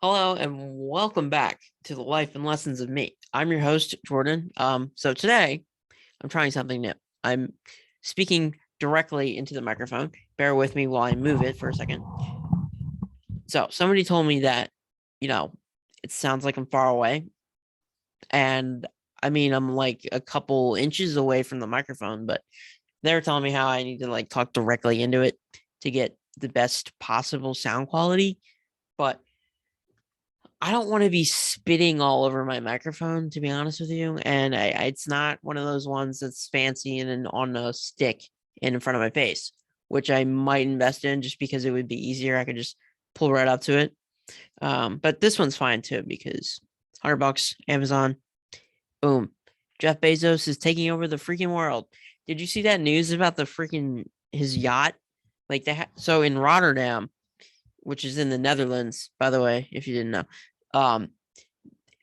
Hello and welcome back to the Life and Lessons of Me. I'm your host, Jordan. So today I'm trying something new. I'm speaking directly into the microphone. Bear with me while I move it for a second. So somebody told me that, you know, it sounds like I'm far away. And I mean, I'm like a couple inches away from the microphone, but they're telling me how I need to like talk directly into it to get the best possible sound quality. But I don't want to be spitting all over my microphone, to be honest with you. And it's not one of those ones that's fancy and on a stick in front of my face, which I might invest in just because it would be easier. I could just pull right up to it. But this one's fine too because $100, Amazon, boom. Jeff Bezos is taking over the freaking world. Did you see that news about the freaking his yacht? Like so in Rotterdam, which is in the Netherlands, by the way, if you didn't know. Um,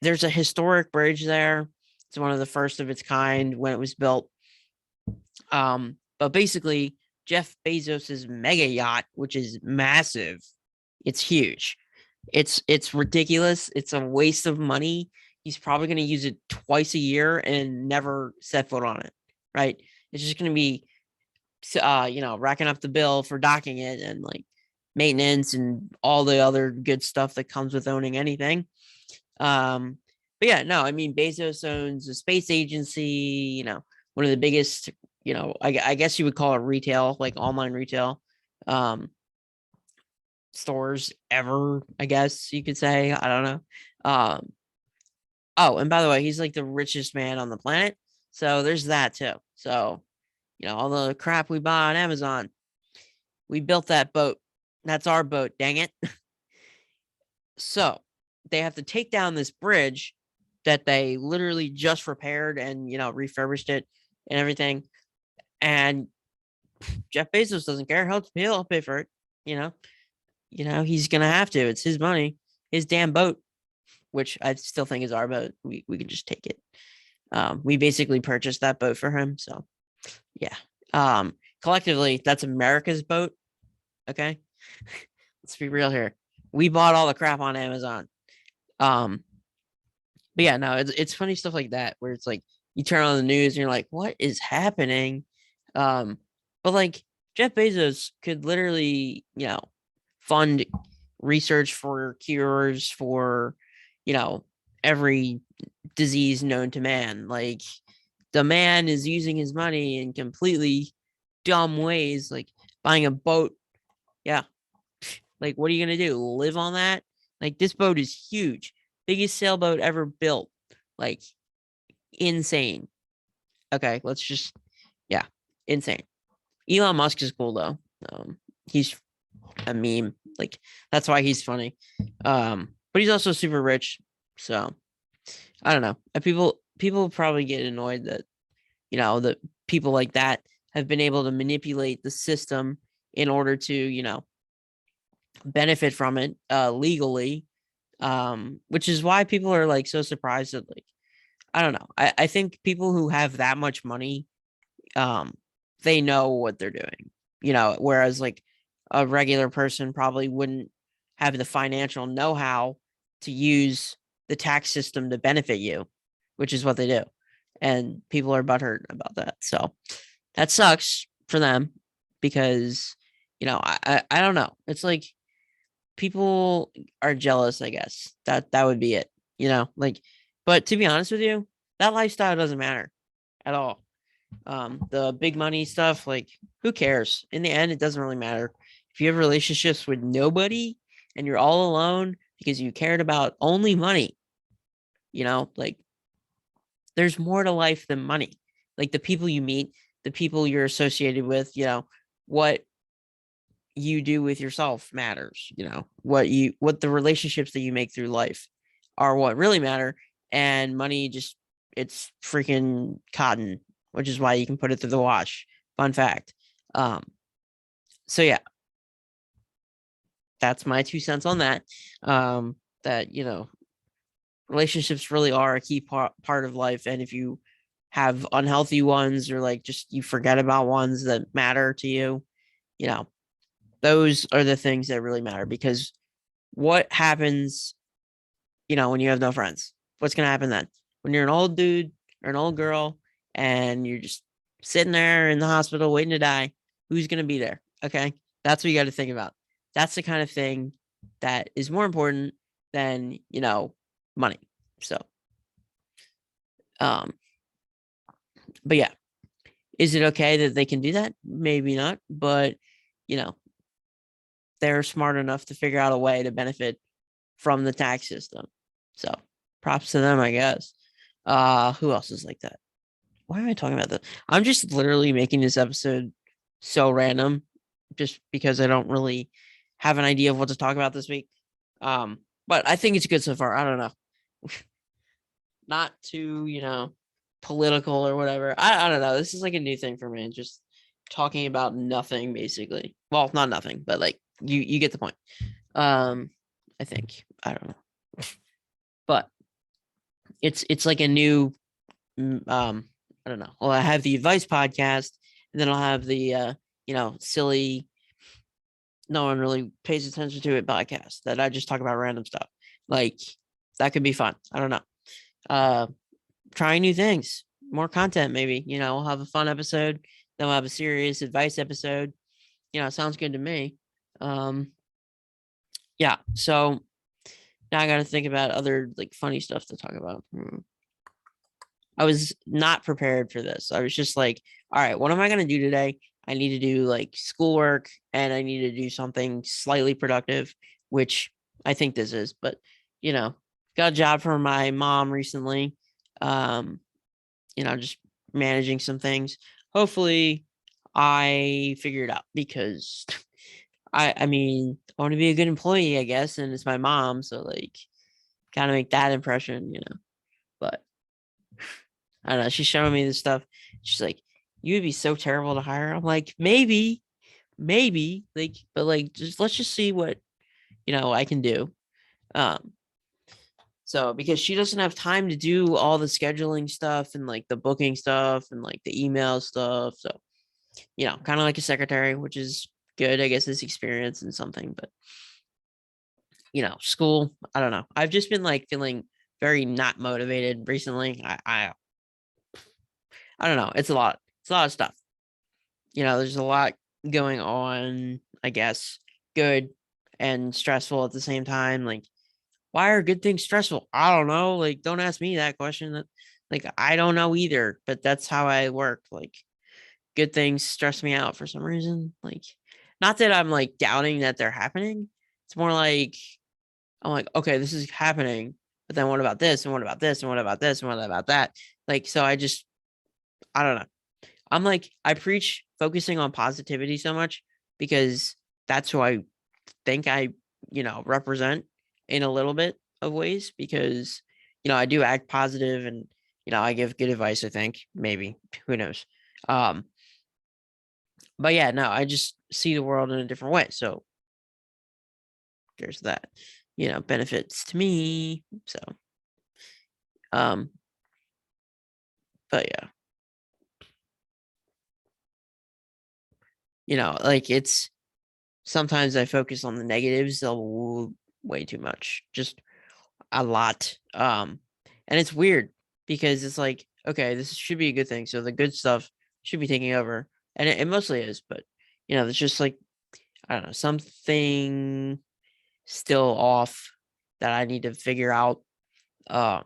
there's a historic bridge there. It's one of the first of its kind when it was built. But basically, Jeff Bezos's mega yacht, which is massive, it's huge. It's ridiculous. It's a waste of money. He's probably going to use it twice a year and never set foot on it. Right? It's just going to be, racking up the bill for docking it and like maintenance and all the other good stuff that comes with owning anything. But yeah, no, I mean Bezos owns a space agency, one of the biggest, I guess you would call it retail, like online retail, um, stores ever, I guess you could say. I don't know. Um, oh, and by the way, he's like the richest man on the planet. So there's that too. So, all the crap we buy on Amazon, we built that boat. That's our boat, dang it. So they have to take down this bridge that they literally just repaired and, refurbished it and everything. And Jeff Bezos doesn't care. He'll pay for it. You know, he's gonna have to. It's his money, his damn boat, which I still think is our boat. We can just take it. We basically purchased that boat for him. So yeah. Collectively, that's America's boat. Okay. Let's be real here. We bought all the crap on Amazon. Um, but yeah, no, it's funny stuff like that where it's like you turn on the news and you're like, what is happening? Um, but like Jeff Bezos could literally, fund research for cures for, you know, every disease known to man. Like the man is using his money in completely dumb ways, like buying a boat. Yeah. Like, what are you gonna do? Live on that? Like this boat is huge. Biggest sailboat ever built. Like insane. Okay, let's just yeah, insane. Elon Musk is cool though. He's a meme. Like that's why he's funny. But he's also super rich. So I don't know. People probably get annoyed that that people like that have been able to manipulate the system in order to benefit from it legally. Which is why people are like so surprised that like I don't know. I think people who have that much money, um, they know what they're doing, whereas like a regular person probably wouldn't have the financial know-how to use the tax system to benefit you, which is what they do. And people are butthurt about that. So that sucks for them because, I don't know. It's like people are jealous, I guess. That would be it, like but to be honest with you, that lifestyle doesn't matter at all. The big money stuff, like who cares? In the end, it doesn't really matter. If you have relationships with nobody and you're all alone because you cared about only money, like there's more to life than money. Like the people you meet, the people you're associated with, what you do with yourself matters. What the relationships that you make through life are what really matter. And money just it's freaking cotton, which is why you can put it through the wash. Fun fact. Um, so yeah, that's my 2 cents on that. That relationships really are a key part of life, and if you have unhealthy ones or like just you forget about ones that matter to you, those are the things that really matter because what happens when you have no friends? What's going to happen then? When you're an old dude or an old girl and you're just sitting there in the hospital waiting to die, who's going to be there? Okay. That's what you got to think about. That's the kind of thing that is more important than, money. So, um, but yeah, is it okay that they can do that? Maybe not, but you know, they're smart enough to figure out a way to benefit from the tax system. So props to them, I guess. Who else is like that? Why am I talking about that? I'm just literally making this episode so random just because I don't really have an idea of what to talk about this week. But I think it's good so far. I don't know. Not too, political or whatever. I don't know. This is like a new thing for me. Just talking about nothing basically. Well, not nothing, but like you get the point. I think. I don't know. But it's like a new I don't know. Well, I have the advice podcast, and then I'll have the silly, no one really pays attention to it podcast that I just talk about random stuff. Like that could be fun. I don't know. Trying new things, more content, maybe. We'll have a fun episode, then we'll have a serious advice episode. Sounds good to me. Yeah. So now I got to think about other like funny stuff to talk about. I was not prepared for this. I was just like, all right, what am I going to do today? I need to do like schoolwork and I need to do something slightly productive, which I think this is, but got a job for my mom recently. Just managing some things. Hopefully I figure it out because I mean, I want to be a good employee, I guess, and it's my mom, so like kind of make that impression, but I don't know. She's showing me this stuff. She's like, "You would be so terrible to hire." I'm like, maybe, like, but like, let's just see what I can do. So because she doesn't have time to do all the scheduling stuff and like the booking stuff and like the email stuff, so kind of like a secretary, which is good, I guess, this experience and something. But school, I don't know. I've just been like feeling very not motivated recently. I don't know. It's a lot. It's a lot of stuff. There's a lot going on, I guess, good and stressful at the same time. Like, why are good things stressful? I don't know. Like, don't ask me that question. Like, I don't know either, but that's how I work. Like, good things stress me out for some reason. Like, not that I'm like doubting that they're happening. It's more like, I'm like, okay, this is happening, but then what about this? And what about this? And what about this? And what about that? Like, so I don't know. I'm like, I preach focusing on positivity so much because that's who I think I, represent in a little bit of ways because, I do act positive and, I give good advice, I think, maybe, who knows. But yeah, no, I just see the world in a different way. So there's that, benefits to me. So, um, but yeah, like it's sometimes I focus on the negatives way too much, just a lot. And it's weird because it's like, okay, this should be a good thing. So the good stuff should be taking over. And it mostly is, but it's just like, I don't know, something still off that I need to figure out. Um,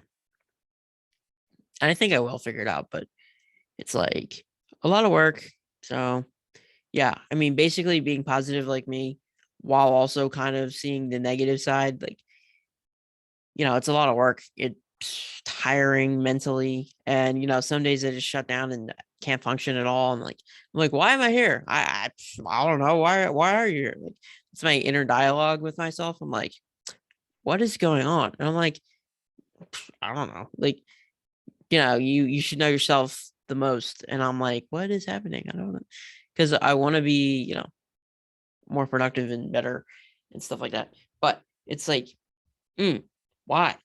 and I think I will figure it out, but it's like a lot of work. So yeah, I mean, basically being positive like me while also kind of seeing the negative side, like, it's a lot of work. It's tiring mentally. And, some days I just shut down and can't function at all. And I'm like, why am I here? I don't know. Why are you here? Like, it's my inner dialogue with myself. I'm like, what is going on? And I'm like, I don't know. Like, you should know yourself the most. And I'm like, what is happening? I don't know. Because I want to be, more productive and better and stuff like that. But it's like, why?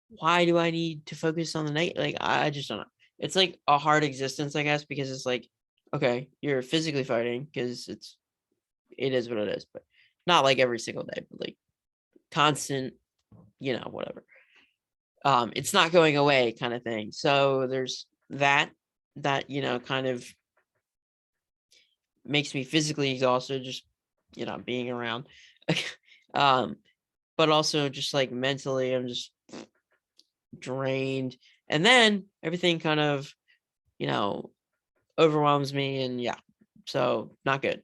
Why do I need to focus on the night? Like, I just don't know. It's like a hard existence, I guess, because it's like, okay, you're physically fighting because it is what it is, but not like every single day, but like constant whatever. It's not going away kind of thing. So there's that kind of makes me physically exhausted just, being around. But also just like mentally, I'm just drained. And then everything kind of, overwhelms me, and yeah. So not good.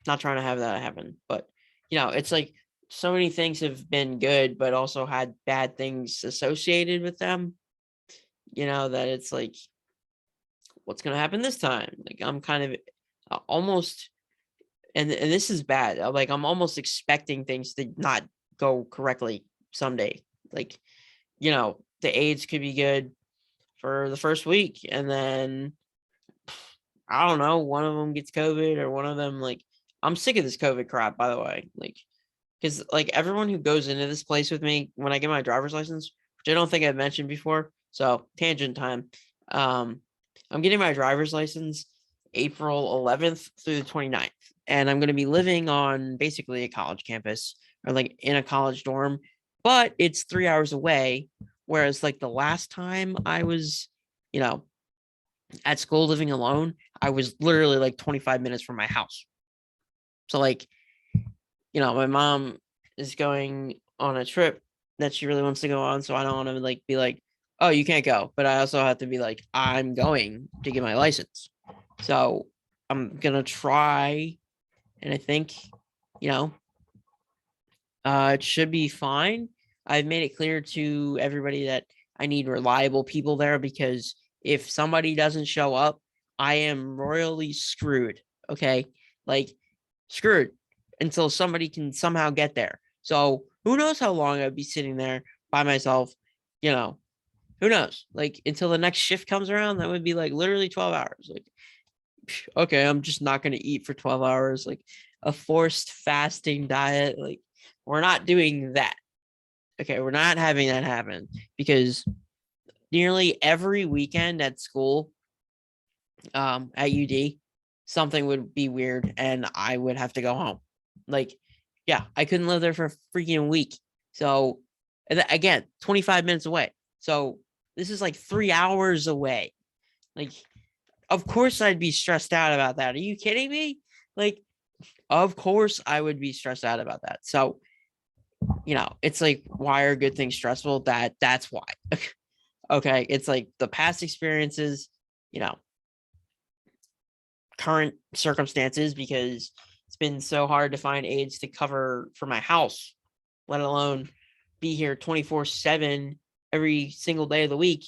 Not trying to have that happen. But it's like so many things have been good, but also had bad things associated with them. That it's like, what's gonna happen this time? Like I'm kind of almost, and this is bad. Like I'm almost expecting things to not go correctly someday. Like, the AIDS could be good for the first week, and then I don't know, one of them gets COVID, or one of them, like, I'm sick of this COVID crap, by the way. Like, because like everyone who goes into this place with me when I get my driver's license, which I don't think I've mentioned before. So tangent time. I'm getting my driver's license April 11th through the 29th. And I'm going to be living on basically a college campus, or like in a college dorm, but it's 3 hours away. Whereas like the last time I was, at school living alone, I was literally like 25 minutes from my house. So like, my mom is going on a trip that she really wants to go on. So I don't want to like be like, oh, you can't go. But I also have to be like, I'm going to get my license. So I'm gonna try, and I think, it should be fine. I've made it clear to everybody that I need reliable people there, because if somebody doesn't show up, I am royally screwed. Okay. Like screwed until somebody can somehow get there. So who knows how long I'd be sitting there by myself, who knows? Like until the next shift comes around, that would be like literally 12 hours. Like, okay, I'm just not going to eat for 12 hours, like a forced fasting diet. Like, we're not doing that. Okay, we're not having that happen, because nearly every weekend at school, at UD, something would be weird and I would have to go home. Like, yeah, I couldn't live there for a freaking week. So, again, 25 minutes away. So, this is like 3 hours away. Like, of course I'd be stressed out about that. Are you kidding me? Like, of course I would be stressed out about that. So, it's like, why are good things stressful? That's why. Okay, it's like the past experiences, current circumstances, because it's been so hard to find aids to cover for my house, let alone be here 24/7 every single day of the week.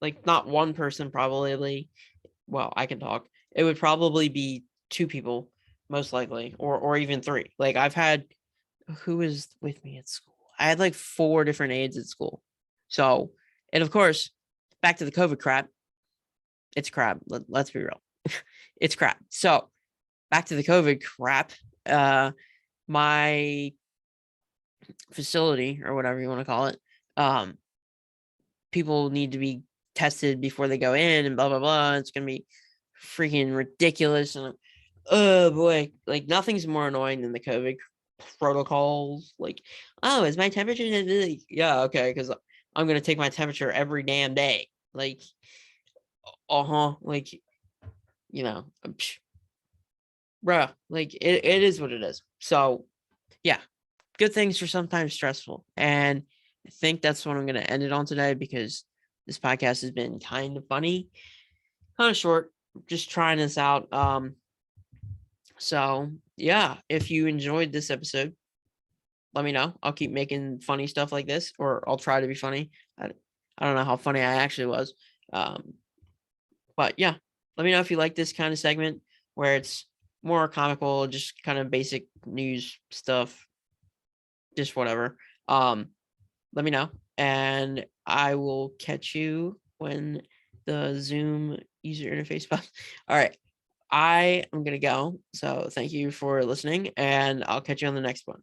Like not one person probably. Well, I can talk. It would probably be two people, most likely, or even three. Like I've had, who was with me at school? I had like 4 different aides at school. So, and of course, back to the COVID crap. It's crap. Let's be real. It's crap. So, back to the COVID crap. My facility, or whatever you want to call it, people need to be tested before they go in, and blah blah blah. It's gonna be freaking ridiculous. And oh boy, like nothing's more annoying than the COVID protocols. Like, oh, is my temperature? Yeah, okay, because I'm gonna take my temperature every damn day. Like, like, bruh, like it is what it is. So yeah, good things are sometimes stressful, and I think that's what I'm gonna end it on today, because this podcast has been kind of funny, kind of short, just trying this out. So yeah, if you enjoyed this episode, let me know. I'll keep making funny stuff like this, or I'll try to be funny. I don't know how funny I actually was. But yeah, let me know if you like this kind of segment where it's more comical, just kind of basic news stuff, just whatever. Let me know, and I will catch you when the Zoom user interface pops. All right. I am going to go. So thank you for listening, and I'll catch you on the next one.